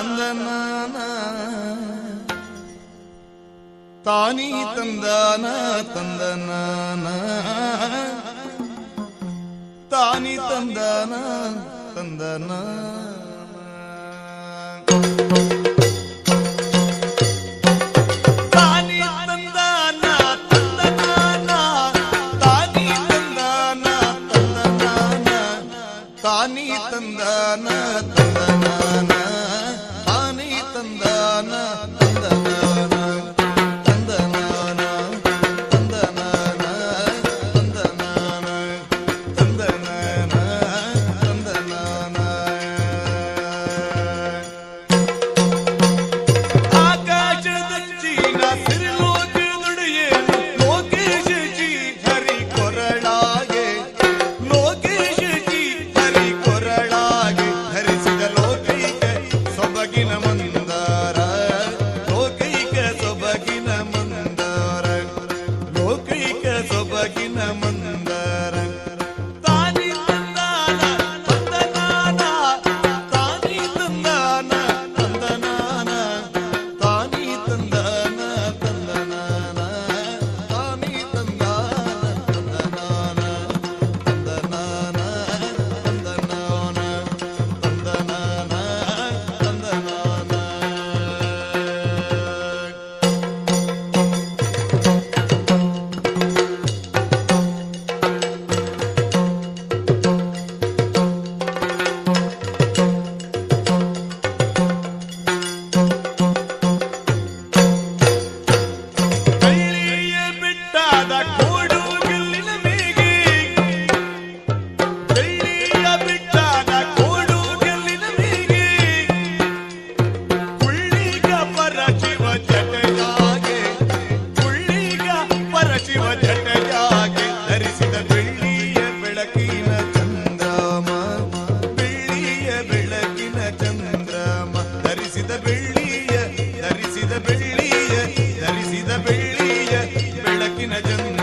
ತಂದನಾನ ತಾನಿ ತಂದಾನ ತಂದನಾನ ತಾನಿ ತಂದಾನ ತಂದನ ತಾನಿ ತಂದಾನ ತಂದನಾನ ತಾನಿ ತಂದಾನ ತಂದನಾನ ತಾನಿ ತಂದಾನ ತಂದನಾನ ತಾನಿ ತಂದಾನ ತಂದನಾನ ತಂದನಾನ ತಂದನಾನ ತಂದನಾನ ತಂದನಾನ ತಂದನಾನ ಆಕಾಶದಲ್ಲಿ ನಾ ಸಿರಿಲೋಕದೊಡೆಯೇ ಲೋಕೇಶ ಜಿ ಹರಿ ಕೊರಳಾಗೆ ಲೋಕೇಶ ಜಿ ಹರಿ ಕೊರಳಾಗೆ ಹರಿಸಿದ ಲೋಕೈಕ ಸೊಬಗಿನ ಮಂದಾರ ಲೋಕೈಕ ಸೊಬಗಿನ ಮಂದಾರ ಲೋಕೈಕ ಸೊಬಗಿನ ಮಂದಾರ ತಾನಿ ತಂದಾನ ತಂದನಾನ ತಾನಿ ತಂದಾನ ತಂದನಾನ ತಾನಿ ತಂದಾನ ತಂದನಾನ ತಾನಿ ತಂದಾನ ತಂದನಾನ ತಂದನಾನ ತಂದನಾನ ತಂದನಾನ ತಂದನಾನ ಕೈಲಿಯ ಬಿಟ್ಟಾದ ಕೋಡು ಗೆಲ್ಲಿನ ಮೇಗೆ ಕೈಲಿಯ ಬಿಟ್ಟಾದ ಕೋಡು ಗೆಲ್ಲಿನ ಮೇಗೆ ಕುಳ್ಳಿಗ ಪರಶಿವ ಜಟೆಯಾಗೆ ಕುಳ್ಳಿಗ ಪರಶಿವ ಜಟೆಯಾಗೆ ಧರಿಸಿದ ಬೆಳ್ಳಿಯ ಬೆಳಕಿನ ಚಂದ್ರಮ ಬೆಳ್ಳಿಯ ಬೆಳಕಿನ ಚಂದ್ರಮ ಧರಿಸಿದ ಬೆಳ್ಳಿಯ ಧರಿಸಿದ ಬೆಳ್ಳಿಯ ಧರಿಸಿದ ಬೆಳ್ಳಿಯ ಬೆಳಕಿನ ಚಂದ್ರ